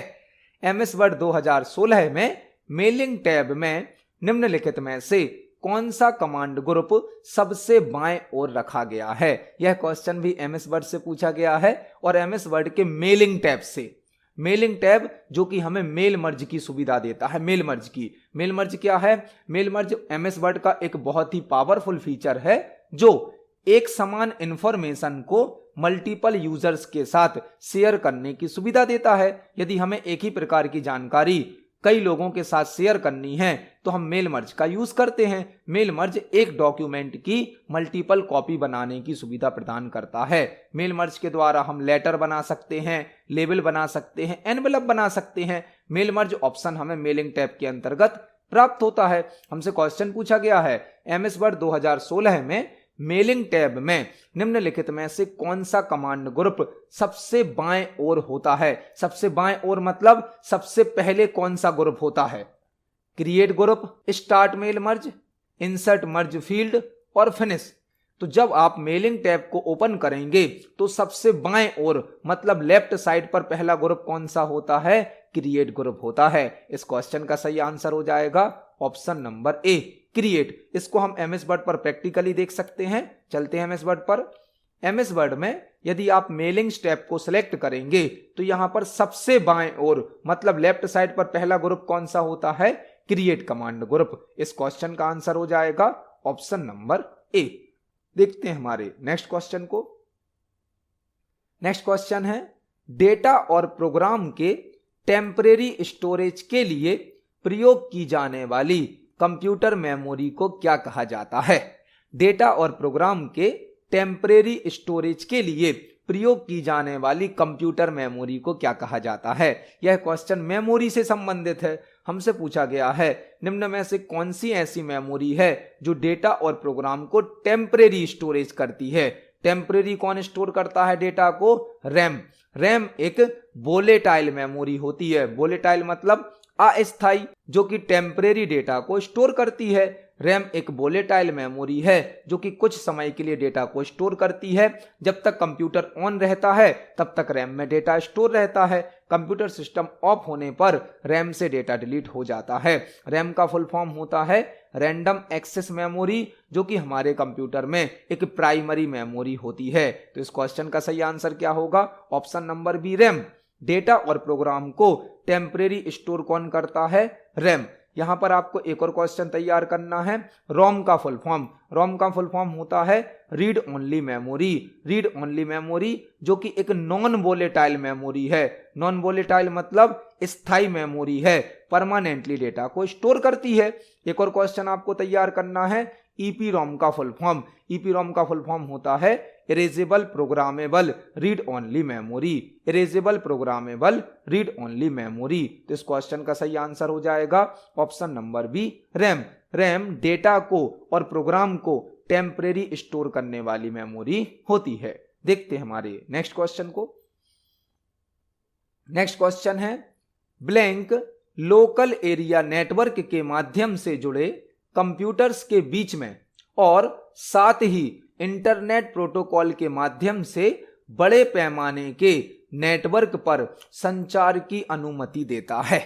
एमएस वर्ड 2016 में मेलिंग टैब में निम्नलिखित में से कौन सा कमांड ग्रुप सबसे बाएं ओर रखा गया है? यह क्वेश्चन भी एमएस वर्ड से पूछा गया है और एमएस वर्ड के मेलिंग टैब से। मेलिंग टैब जो कि हमें मेल मर्ज की सुविधा देता है। मेल मर्ज की, मेल मर्ज क्या है? मेल मर्ज एमएस वर्ड का एक बहुत ही पावरफुल फीचर है जो एक समान इंफॉर्मेशन को मल्टीपल यूजर्स के साथ शेयर करने की सुविधा देता है। यदि हमें एक ही प्रकार की जानकारी कई लोगों के साथ शेयर करनी है तो हम मेल मर्ज का यूज करते हैं। मेल मर्ज एक डॉक्यूमेंट की मल्टीपल कॉपी बनाने की सुविधा प्रदान करता है। मेल मर्ज के द्वारा हम लेटर बना सकते हैं, लेबल बना सकते हैं, एनवेलप बना सकते हैं। मेल मर्ज ऑप्शन हमें मेलिंग टैब के अंतर्गत प्राप्त होता है। हमसे क्वेश्चन पूछा गया है एमएस वर्ड 2016 में मेलिंग टैब में निम्नलिखित में से कौन सा कमांड ग्रुप सबसे बाएं ओर होता है? सबसे बाएं ओर मतलब सबसे पहले कौन सा ग्रुप होता है? Create group, start mail merge, insert merge field और फिनिश। तो जब आप मेलिंग टैब को ओपन करेंगे तो सबसे बाएं ओर मतलब लेफ्ट साइड पर पहला ग्रुप कौन सा होता है? क्रिएट ग्रुप होता है। इस क्वेश्चन का सही आंसर हो जाएगा ऑप्शन नंबर ए, क्रिएट। इसको हम एमएस वर्ड पर प्रैक्टिकली देख सकते हैं। चलते हैं एमएस वर्ड पर। एमएस वर्ड में यदि आप मेलिंग टैब को सिलेक्ट करेंगे तो यहां पर सबसे बाएं ओर मतलब लेफ्ट साइड पर पहला ग्रुप कौन सा होता है? Create command group. इस क्वेश्चन का आंसर हो जाएगा ऑप्शन नंबर ए। देखते हैं हमारे नेक्स्ट क्वेश्चन को। नेक्स्ट क्वेश्चन है डेटा और प्रोग्राम के टेम्परेरी स्टोरेज के लिए प्रयोग की जाने वाली कंप्यूटर मेमोरी को क्या कहा जाता है। डेटा और प्रोग्राम के टेम्परेरी स्टोरेज के लिए प्रयोग की जाने वाली कंप्यूटर मेमोरी को क्या कहा जाता है। यह क्वेश्चन मेमोरी से संबंधित है। हमसे पूछा गया है निम्न में से कौन सी ऐसी मेमोरी है जो डेटा और प्रोग्राम को टेम्परेरी स्टोरेज करती है। टेम्परेरी कौन स्टोर करता है डेटा को? रैम। रैम एक वोलेटाइल मेमोरी होती है। वोलेटाइल मतलब अस्थायी, जो कि टेम्परेरी डेटा को स्टोर करती है। रैम एक वोलेटाइल मेमोरी है जो कि कुछ समय के लिए डेटा को स्टोर करती है। जब तक कंप्यूटर ऑन रहता है तब तक रैम में डेटा स्टोर रहता है। कंप्यूटर सिस्टम ऑफ होने पर रैम से डेटा डिलीट हो जाता है। रैम का फुल फॉर्म होता है रैंडम एक्सेस मेमोरी, जो कि हमारे कंप्यूटर में एक प्राइमरी मेमोरी होती है। तो इस क्वेश्चन का सही आंसर क्या होगा? Option number B, RAM. Data और प्रोग्राम को टेम्परेरी स्टोर कौन करता है? रैम। यहां पर आपको एक और क्वेश्चन तैयार करना है। रोम का फुल फॉर्म, रोम का फुल फॉर्म होता है read only memory. Read only memory जो कि एक नॉन वोलेटाइल मेमोरी है। नॉन वोलेटाइल मतलब स्थायी मेमोरी है, परमानेंटली डेटा को स्टोर करती है। एक और क्वेश्चन आपको तैयार करना है ईपीरोम का फुल फॉर्म। ईपीरोम का फुल फॉर्म होता है erasable programmable read only memory. Erasable programmable read only memory. तो इस क्वेश्चन का सही आंसर हो जाएगा option number B, RAM. RAM data को और प्रोग्राम को टेम्परेरी स्टोर करने वाली मेमोरी होती है। देखते हैं हमारे नेक्स्ट क्वेश्चन को। नेक्स्ट क्वेश्चन है ब्लैंक लोकल एरिया नेटवर्क के माध्यम से जुड़े कंप्यूटर्स के बीच में और साथ ही इंटरनेट प्रोटोकॉल के माध्यम से बड़े पैमाने के नेटवर्क पर संचार की अनुमति देता है।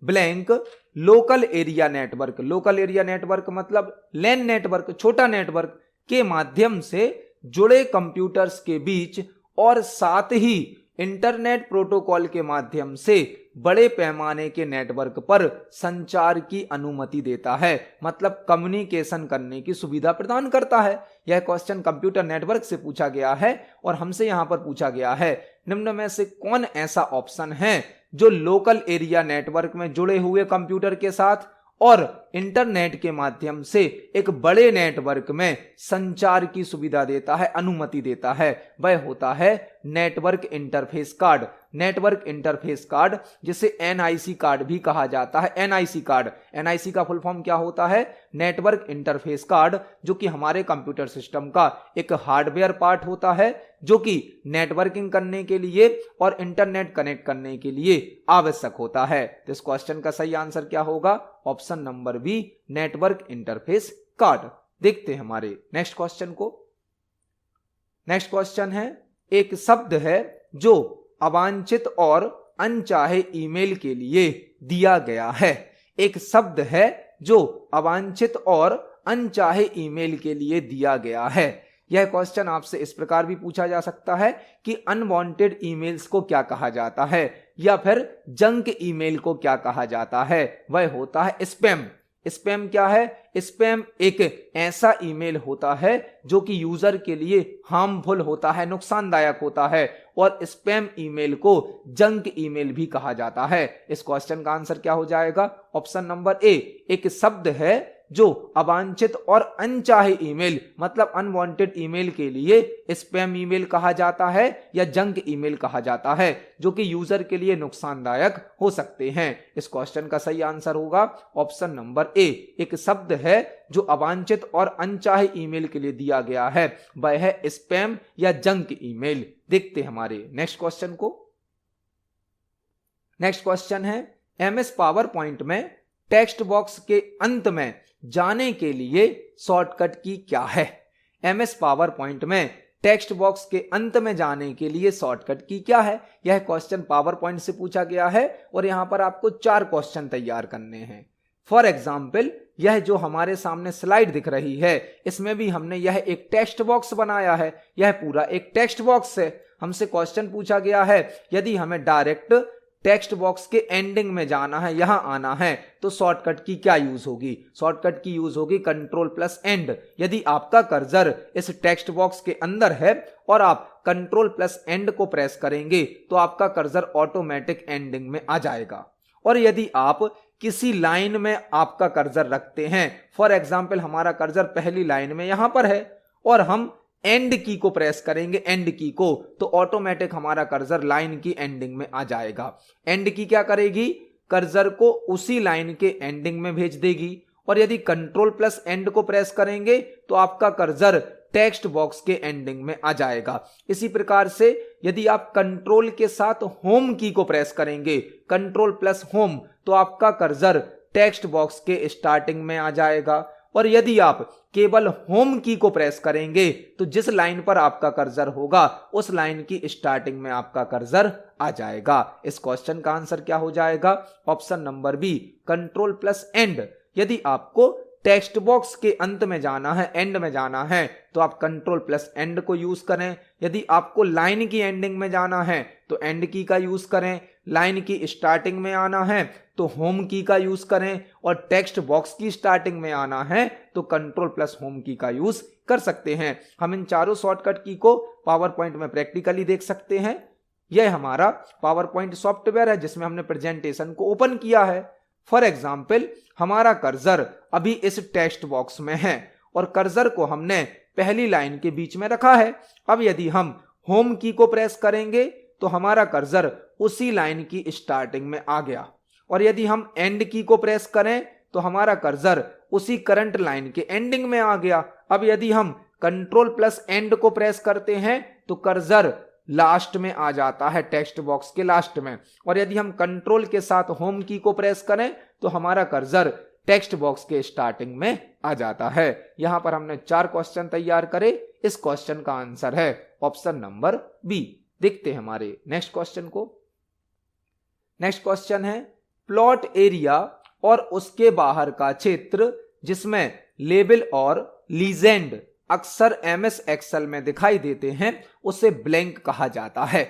Blank local area network, local area network मतलब लैन नेटवर्क, छोटा नेटवर्क के माध्यम से जुड़े कंप्यूटर्स के बीच और साथ ही इंटरनेट प्रोटोकॉल के माध्यम से बड़े पैमाने के नेटवर्क पर संचार की अनुमति देता है, मतलब कम्युनिकेशन करने की सुविधा प्रदान करता है। यह क्वेश्चन कंप्यूटर नेटवर्क से पूछा गया है और हमसे यहां पर पूछा गया है निम्न में से कौन ऐसा ऑप्शन है जो लोकल एरिया नेटवर्क में जुड़े हुए कंप्यूटर के साथ और इंटरनेट के माध्यम से एक बड़े नेटवर्क में संचार की सुविधा देता है, अनुमति देता है। वह होता है network interface card. Network interface card जिसे एनआईसी कार्ड भी कहा जाता है। एनआईसी कार्ड, एनआईसी का फुल फॉर्म क्या होता है? नेटवर्क इंटरफेस कार्ड, जो कि हमारे कंप्यूटर सिस्टम का एक हार्डवेयर पार्ट होता है जो कि नेटवर्किंग करने के लिए और इंटरनेट कनेक्ट करने के लिए आवश्यक होता है। तो इस क्वेश्चन का सही आंसर क्या होगा? Option number B, network interface card. देखते हैं हमारे नेक्स्ट क्वेश्चन को। नेक्स्ट क्वेश्चन है एक शब्द है जो अवांछित और अनचाहे ईमेल के लिए दिया गया है। एक शब्द है जो अवांछित और अनचाहे ईमेल के लिए दिया गया है। यह क्वेश्चन आपसे इस प्रकार भी पूछा जा सकता है कि अनवांटेड ईमेल्स को क्या कहा जाता है या फिर जंक ईमेल को क्या कहा जाता है। वह होता है स्पैम। स्पैम क्या है? स्पैम एक ऐसा ईमेल होता है जो कि यूजर के लिए हार्मफुल होता है, नुकसानदायक होता है, और स्पैम ईमेल को जंक ईमेल भी कहा जाता है। इस क्वेश्चन का आंसर क्या हो जाएगा? ऑप्शन नंबर ए। एक शब्द है जो अवांछित और अनचाहे ईमेल मतलब अनवांटेड ईमेल के लिए स्पैम ईमेल कहा जाता है या जंक ईमेल कहा जाता है, जो कि यूजर के लिए नुकसानदायक हो सकते हैं। इस क्वेश्चन का सही आंसर होगा ऑप्शन नंबर ए। एक शब्द है जो अवांछित और अनचाहे ईमेल के लिए दिया गया है, वह है स्पैम या जंक ईमेल। देखते हमारे नेक्स्ट क्वेश्चन को। नेक्स्ट क्वेश्चन है एमएस पावर पॉइंट में टेक्स्ट बॉक्स के अंत में जाने के लिए शॉर्टकट की क्या है? एमएस पावर पॉइंट में टेक्स्ट बॉक्स के अंत में जाने के लिए शॉर्टकट की क्या है? यह क्वेश्चन पावर पॉइंट से पूछा गया है और यहां पर आपको 4 क्वेश्चन तैयार करने हैं। फॉर एग्जाम्पल, यह जो हमारे सामने स्लाइड दिख रही है इसमें भी हमने यह एक टेक्स्ट बॉक्स बनाया है। यह पूरा एक टेक्स्ट बॉक्स है। हमसे क्वेश्चन पूछा गया है यदि हमें डायरेक्ट टेक्स्ट बॉक्स के एंडिंग में जाना है, यहां आना है, तो शॉर्टकट की क्या यूज होगी? शॉर्टकट की यूज होगी कंट्रोल प्लस एंड। यदि आपका कर्सर इस टेक्स्ट बॉक्स के अंदर है और आप कंट्रोल प्लस एंड को प्रेस करेंगे तो आपका कर्सर ऑटोमेटिक एंडिंग में आ जाएगा। और यदि आप किसी लाइन में आपका कर्सर रखते हैं, फॉर एग्जाम्पल हमारा कर्सर पहली लाइन में यहां पर है और हम एंड की को प्रेस करेंगे, एंड की को, तो ऑटोमेटिक हमारा कर्सर लाइन की एंडिंग में आ जाएगा। एंड की क्या करेगी? कर्सर को उसी लाइन के एंडिंग में भेज देगी। और यदि कंट्रोल प्लस एंड को प्रेस करेंगे तो आपका कर्सर टेक्स्ट बॉक्स के एंडिंग में आ जाएगा। इसी प्रकार से यदि आप कंट्रोल के साथ होम की को प्रेस करेंगे, कंट्रोल प्लस होम, तो आपका कर्सर टेक्स्ट बॉक्स के स्टार्टिंग में आ जाएगा। और यदि आप केवल होम की को प्रेस करेंगे तो जिस लाइन पर आपका कर्सर होगा उस लाइन की स्टार्टिंग में आपका कर्सर आ जाएगा। इस क्वेश्चन का आंसर क्या हो जाएगा? Option number B, control plus end. यदि आपको टेक्स्ट बॉक्स के अंत में जाना है, एंड में जाना है, तो आप कंट्रोल प्लस एंड को यूज करें। यदि आपको लाइन की एंडिंग में जाना है तो एंड की का यूज करें। लाइन की स्टार्टिंग में आना है तो होम की का यूज करें। और टेक्स्ट बॉक्स की स्टार्टिंग में आना है तो कंट्रोल प्लस होम की का यूज कर सकते हैं। हम इन चारों शॉर्टकट की को पावर पॉइंट में प्रैक्टिकली देख सकते हैं। यह हमारा पावर पॉइंट सॉफ्टवेयर है जिसमें हमने प्रेजेंटेशन को ओपन किया है। फॉर एग्जाम्पल हमारा कर्सर अभी इस टेक्स्ट बॉक्स में है और कर्सर को हमने पहली लाइन के बीच में रखा है। अब यदि हम होम की को प्रेस करेंगे तो हमारा कर्सर उसी लाइन की स्टार्टिंग में आ गया। और यदि हम एंड की को प्रेस करें तो हमारा कर्सर उसी करंट लाइन के एंडिंग में आ गया। अब यदि हम कंट्रोल प्लस एंड को प्रेस करते हैं तो कर्सर लास्ट में आ जाता है, टेक्स्ट बॉक्स के लास्ट में। और यदि हम कंट्रोल के साथ होम की को प्रेस करें तो हमारा कर्सर टेक्स्ट बॉक्स के स्टार्टिंग में आ जाता है। यहां पर हमने 4 क्वेश्चन तैयार करे। इस क्वेश्चन का आंसर है ऑप्शन नंबर बी। देखते हैं हमारे नेक्स्ट क्वेश्चन को। नेक्स्ट क्वेश्चन है, प्लॉट एरिया और उसके बाहर का क्षेत्र जिसमें लेबल और लीजेंड अक्सर एमएस एक्सेल में दिखाई देते हैं उसे ब्लैंक कहा जाता है।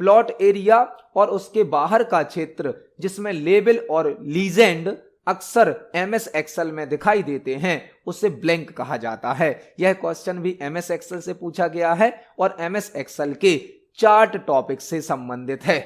प्लॉट एरिया और उसके बाहर का क्षेत्र जिसमें लेबल और लीजेंड अक्सर एमएस एक्सेल में दिखाई देते हैं उसे ब्लैंक कहा जाता है। यह क्वेश्चन भी एमएस एक्सेल से पूछा गया है और एमएस एक्सेल के चार्ट टॉपिक से संबंधित है।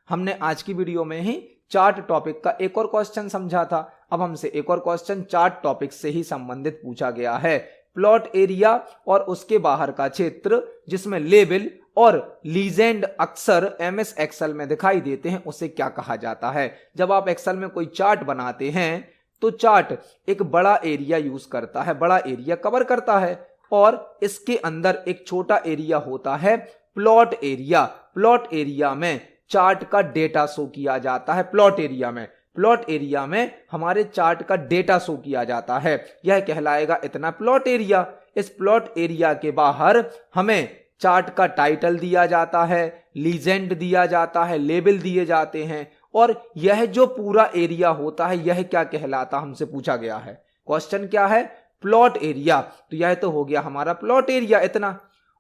हमने आज की वीडियो में ही चार्ट टॉपिक का एक और क्वेश्चन समझा था। अब हमसे एक और क्वेश्चन चार्ट टॉपिक से ही संबंधित पूछा गया है। प्लॉट एरिया और उसके बाहर का क्षेत्र जिसमें लेबल और लीजेंड अक्सर एमएस एक्सेल में दिखाई देते हैं उसे क्या कहा जाता है? जब आप एक्सेल में कोई चार्ट बनाते हैं तो चार्ट एक बड़ा एरिया यूज करता है, बड़ा एरिया कवर करता है और इसके अंदर एक छोटा एरिया होता है प्लॉट एरिया। प्लॉट एरिया में चार्ट का डेटा शो किया जाता है। प्लॉट एरिया में हमारे चार्ट का डेटा शो किया जाता है। यह कहलाएगा इतना प्लॉट एरिया। इस प्लॉट एरिया के बाहर हमें चार्ट का टाइटल दिया जाता है, लीजेंड दिया जाता है, लेबल दिए जाते हैं और यह जो पूरा एरिया होता है यह क्या कहलाता हमसे पूछा गया है। क्वेश्चन क्या है? Plot area. तो यह तो हो गया हमारा प्लॉट एरिया इतना।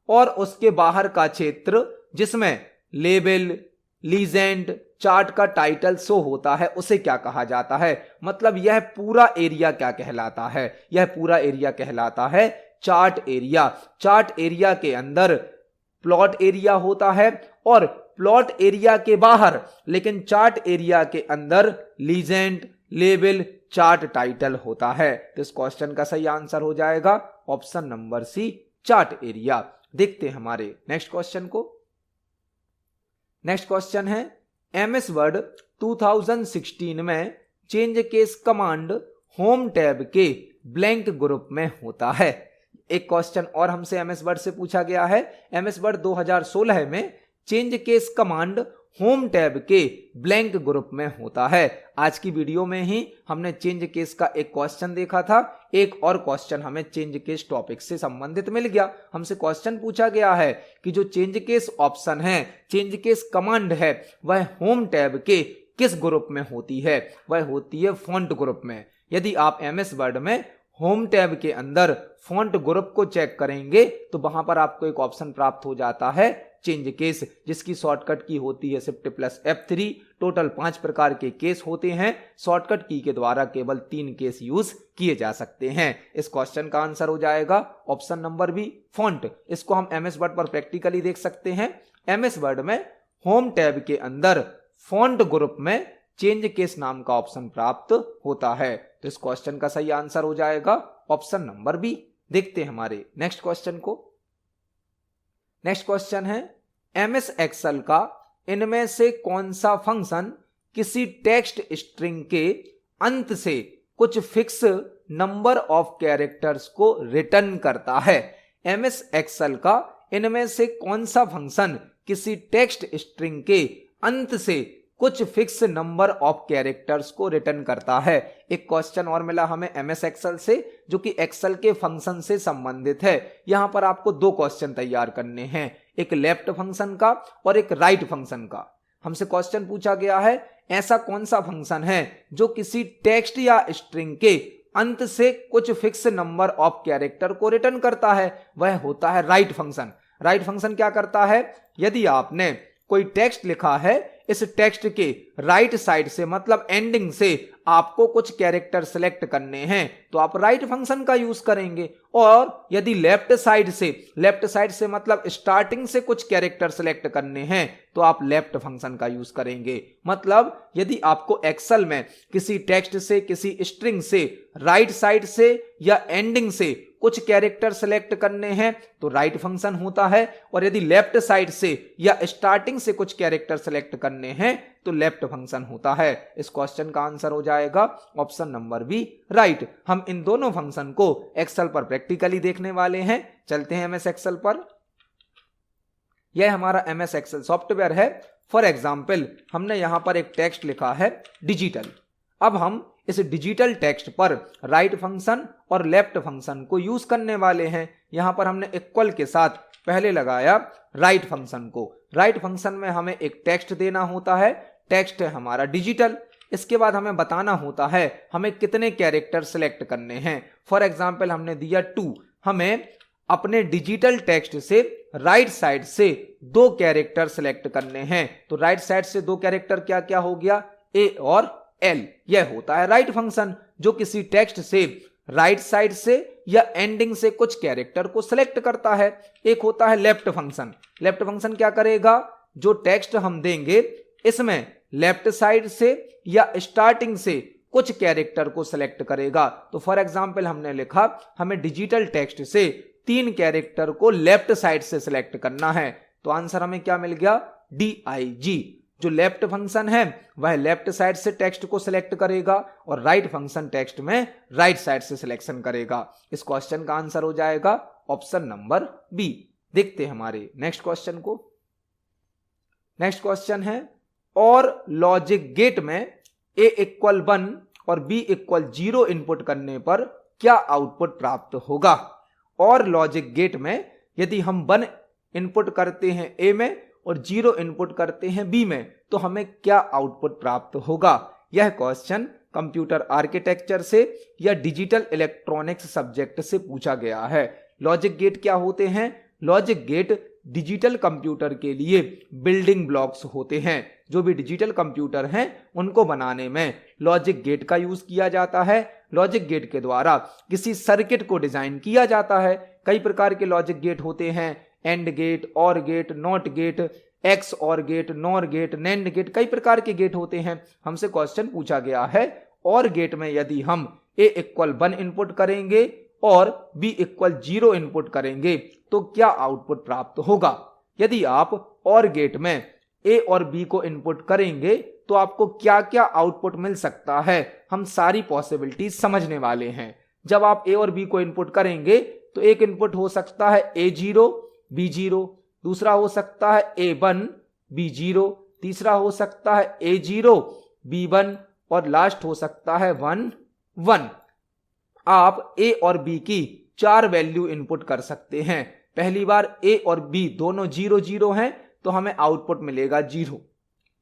और उसके बाहर का क्षेत्र जिसमें लेबल, लीजेंड, चार्ट का टाइटल शो होता है उसे क्या कहा जाता है? मतलब यह पूरा एरिया क्या कहलाता है? यह पूरा एरिया कहलाता है चार्ट एरिया। चार्ट एरिया के अंदर प्लॉट एरिया होता है और प्लॉट एरिया के बाहर लेकिन चार्ट एरिया के अंदर लीजेंड, लेबल, चार्ट टाइटल होता है। तो इस क्वेश्चन का सही आंसर हो जाएगा option number C, chart area. देखते हैं हमारे नेक्स्ट क्वेश्चन को। नेक्स्ट क्वेश्चन है, एमएस वर्ड 2016 में change case command home tab के ब्लैंक ग्रुप में होता है। एक क्वेश्चन और हमसे एमएस वर्ड से पूछा गया है। एमएस वर्ड 2016 में change case command home tab के ब्लैंक ग्रुप में होता है। आज की वीडियो में ही हमने चेंज केस का एक क्वेश्चन देखा था। एक और क्वेश्चन हमें चेंज केस टॉपिक से संबंधित मिल गया। हमसे क्वेश्चन पूछा गया है कि जो चेंज केस ऑप्शन है, चेंज केस कमांड है, वह होम टैब के किस ग्रुप में होती है? वह होती है फॉन्ट ग्रुप में। यदि आप एमएस वर्ड में होम टैब के अंदर फॉन्ट ग्रुप को चेक करेंगे तो वहां पर आपको एक ऑप्शन प्राप्त हो जाता है चेंज केस, जिसकी शॉर्टकट की होती है शिफ्ट प्लस F3। टोटल 5 प्रकार के केस होते हैं, शॉर्टकट की के द्वारा केवल 3 केस यूज किए जा सकते हैं। इस क्वेश्चन का आंसर हो जाएगा ऑप्शन नंबर बी, फॉन्ट। इसको हम MS वर्ड पर प्रैक्टिकली देख सकते हैं। MS वर्ड में होम टैब के अंदर फॉन्ट ग्रुप में चेंज केस नाम का ऑप्शन प्राप्त होता है। तो इस क्वेश्चन का सही आंसर हो जाएगा ऑप्शन नंबर बी। देखते हैं हमारे नेक्स्ट क्वेश्चन को। नेक्स्ट क्वेश्चन है MS एक्सेल का इनमें से कौन सा फंक्शन किसी टेक्स्ट स्ट्रिंग के अंत से कुछ फिक्स नंबर ऑफ कैरेक्टर्स को रिटर्न करता है। MS एक्सेल का इनमें से कौन सा फंक्शन किसी टेक्स्ट स्ट्रिंग के अंत से कुछ फिक्स नंबर ऑफ कैरेक्टर्स को रिटर्न करता है। एक क्वेश्चन और मिला हमें MS एक्सेल से, जो कि एक्सेल के फंक्शन से संबंधित है। यहां पर आपको 2 क्वेश्चन तैयार करने हैं, एक लेफ्ट फंक्शन का और एक राइट फंक्शन का। हमसे क्वेश्चन पूछा गया है ऐसा कौन सा फंक्शन है जो किसी टेक्स्ट या स्ट्रिंग के अंत से कुछ फिक्स नंबर ऑफ कैरेक्टर को रिटर्न करता है। वह होता है राइट फंक्शन। राइट फंक्शन क्या करता है, यदि आपने कोई टेक्स्ट लिखा है, इस टेक्स्ट के राइट साइड से मतलब एंडिंग से आपको कुछ कैरेक्टर सिलेक्ट करने हैं तो आप राइट फंक्शन का यूज करेंगे। और यदि लेफ्ट साइड से मतलब स्टार्टिंग से कुछ कैरेक्टर सिलेक्ट करने हैं तो आप लेफ्ट फंक्शन का यूज करेंगे। मतलब यदि आपको एक्सेल में किसी टेक्स्ट से, किसी स्ट्रिंग से राइट साइड से या एंडिंग से कुछ कैरेक्टर सिलेक्ट करने हैं तो राइट फंक्शन होता है, और यदि लेफ्ट साइड से या स्टार्टिंग से कुछ कैरेक्टर सिलेक्ट करने हैं तो लेफ्ट फंक्शन होता है। इस क्वेश्चन का आंसर हो जाएगा ऑप्शन नंबर बी, राइट। हम इन दोनों फंक्शन को एक्सेल पर प्रैक्टिकली देखने वाले हैं। चलते हैं MS एक्सेल पर। यह हमारा MS एक्सेल सॉफ्टवेयर है। फॉर एग्जाम्पल हमने यहां पर एक टेक्स्ट लिखा है डिजिटल। अब हम इस डिजिटल टेक्स्ट पर राइट फंक्शन और लेफ्ट फंक्शन को यूज करने वाले हैं। यहां पर हमने इक्वल के साथ पहले लगाया राइट फंक्शन को। राइट फंक्शन में हमें एक टेक्स्ट देना होता है, टेक्स्ट है हमारा डिजिटल। इसके बाद हमें बताना होता है हमें कितने कैरेक्टर सिलेक्ट करने हैं। फॉर एग्जाम्पल हमने दिया 2, हमें अपने डिजिटल टेक्स्ट से राइट साइड से 2 कैरेक्टर सिलेक्ट करने हैं। तो राइट साइड से 2 कैरेक्टर क्या क्या हो गया, A और L। यह होता है राइट फंक्शन जो किसी टेक्स्ट से राइट साइड से या एंडिंग से कुछ कैरेक्टर को सिलेक्ट करता है। एक होता है लेफ्ट फंक्शन। लेफ्ट फंक्शन क्या करेगा, जो टेक्स्ट हम देंगे इसमें लेफ्ट साइड से या स्टार्टिंग से कुछ कैरेक्टर को सिलेक्ट करेगा। तो फॉर एग्जांपल हमने लिखा हमें डिजिटल टेक्स्ट से 3 कैरेक्टर को लेफ्ट साइड से सिलेक्ट करना है। तो आंसर हमें क्या मिल गया, DIG। जो लेफ्ट फंक्शन है वह लेफ्ट साइड से टेक्स्ट को सिलेक्ट करेगा और राइट फंक्शन टेक्स्ट में राइट साइड से सिलेक्शन करेगा। इस क्वेश्चन का आंसर हो जाएगा ऑप्शन नंबर बी। देखते हैं हमारे नेक्स्ट क्वेश्चन को। नेक्स्ट क्वेश्चन है और लॉजिक गेट में A = 1 और B = 0 इनपुट करने पर क्या आउटपुट प्राप्त होगा। और लॉजिक गेट में यदि हम 1 इनपुट करते हैं A में और 0 इनपुट करते हैं B में तो हमें क्या आउटपुट प्राप्त होगा। यह क्वेश्चन कंप्यूटर आर्किटेक्चर से या डिजिटल इलेक्ट्रॉनिक्स सब्जेक्ट से पूछा गया है। लॉजिक गेट क्या होते हैं, लॉजिक गेट डिजिटल कंप्यूटर के लिए बिल्डिंग ब्लॉक्स होते हैं। जो भी डिजिटल कंप्यूटर हैं उनको बनाने में लॉजिक गेट का यूज किया जाता है। लॉजिक गेट के द्वारा किसी सर्किट को डिजाइन किया जाता है। कई प्रकार के लॉजिक गेट होते हैं, and gate, or gate, not gate, X or gate, nor gate, nand gate, कई प्रकार के गेट होते हैं। हमसे क्वेश्चन पूछा गया है और गेट में यदि हम A = 1 इनपुट करेंगे और B = 0 इनपुट करेंगे तो क्या आउटपुट प्राप्त होगा। यदि आप और गेट में A और B को इनपुट करेंगे तो आपको क्या क्या आउटपुट मिल सकता है, हम सारी पॉसिबिलिटीज समझने वाले हैं। जब आप A और B को इनपुट करेंगे तो एक इनपुट हो सकता है A0 B0, दूसरा हो सकता है A1 B0, तीसरा हो सकता है A0 B1 और लास्ट हो सकता है 1 1। आप A और B की 4 वैल्यू इनपुट कर सकते हैं। पहली बार A और B दोनों 0 0 हैं तो हमें आउटपुट मिलेगा 0।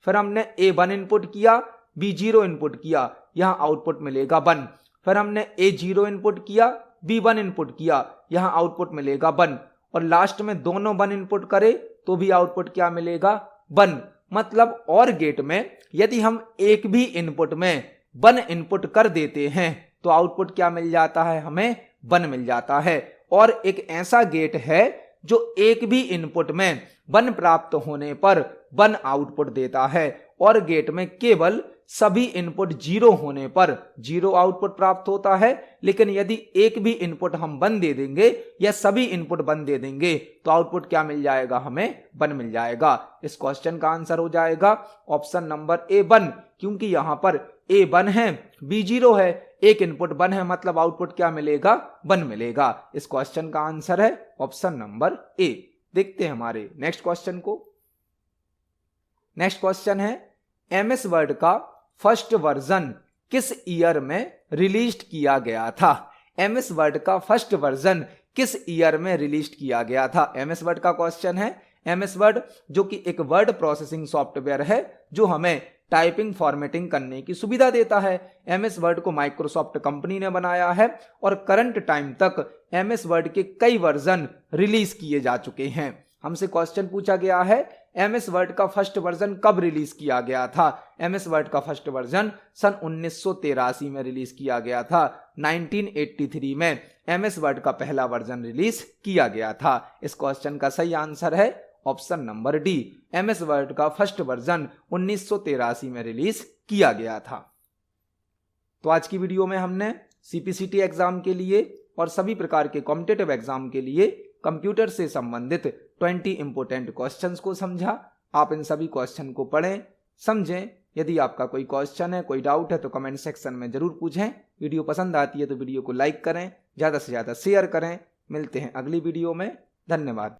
फिर हमने A1 इनपुट किया, B0 इनपुट किया, यहां आउटपुट मिलेगा 1। फिर हमने A0 इनपुट किया, B1 इनपुट किया, यहां आउटपुट मिलेगा 1 और लास्ट में दोनों 1 इनपुट करे तो भी आउटपुट क्या मिलेगा? 1। मतलब और गेट में यदि हम एक भी इनपुट में 1 इनपुट कर देते हैं तो आउटपुट क्या मिल जाता है? हमें 1 मिल जाता है। और एक ऐसा गेट है जो एक भी इनपुट में 1 प्राप्त होने पर 1 आउटपुट देता है, और गेट में केवल सभी इनपुट 0 होने पर 0 आउटपुट प्राप्त होता है। लेकिन यदि एक भी इनपुट हम 1 दे देंगे या सभी इनपुट 1 दे देंगे तो आउटपुट क्या मिल जाएगा? हमें 1 मिल जाएगा। इस क्वेश्चन का आंसर हो जाएगा ऑप्शन नंबर ए 1, क्योंकि यहां पर ए 1 है, बी 0 है, एक इनपुट 1 है, मतलब आउटपुट क्या मिलेगा? 1 मिलेगा। इस क्वेश्चन का आंसर है ऑप्शन नंबर ए। देखते हैं हमारे नेक्स्ट क्वेश्चन को। नेक्स्ट क्वेश्चन है एमएस वर्ड का फर्स्ट वर्जन किस ईयर में रिलीज किया गया था? एमएस वर्ड का फर्स्ट वर्जन किस ईयर में रिलीज किया गया था? एमएस वर्ड का क्वेश्चन है। एमएस वर्ड जो कि एक वर्ड प्रोसेसिंग सॉफ्टवेयर है जो हमें टाइपिंग फॉर्मेटिंग करने की सुविधा देता है। एमएस वर्ड को माइक्रोसॉफ्ट कंपनी ने बनाया है और करंट टाइम तक एमएस वर्ड के कई वर्जन रिलीज किए जा चुके हैं। हमसे क्वेश्चन पूछा गया है एमएस वर्ड का फर्स्ट वर्जन कब रिलीज किया गया था? एमएस वर्ड का फर्स्ट वर्जन सन 1983 में रिलीज किया गया था। 1983 में एमएस वर्ड का पहला वर्जन रिलीज किया गया था। इस क्वेश्चन का सही आंसर है option number D. MS word का फर्स्ट वर्जन 1983 में रिलीज किया गया था। तो आज की वीडियो में हमने सीपीसीटी एग्जाम के लिए और सभी प्रकार के कॉम्पिटिटिव एग्जाम के लिए कंप्यूटर से संबंधित 20 इंपोर्टेंट क्वेश्चंस को समझा। आप इन सभी क्वेश्चन को पढ़ें, समझें। यदि आपका कोई क्वेश्चन है, कोई डाउट है तो कमेंट सेक्शन में जरूर पूछें। वीडियो पसंद आती है तो वीडियो को लाइक करें, ज़्यादा से ज़्यादा शेयर करें। मिलते हैं अगली वीडियो में। धन्यवाद।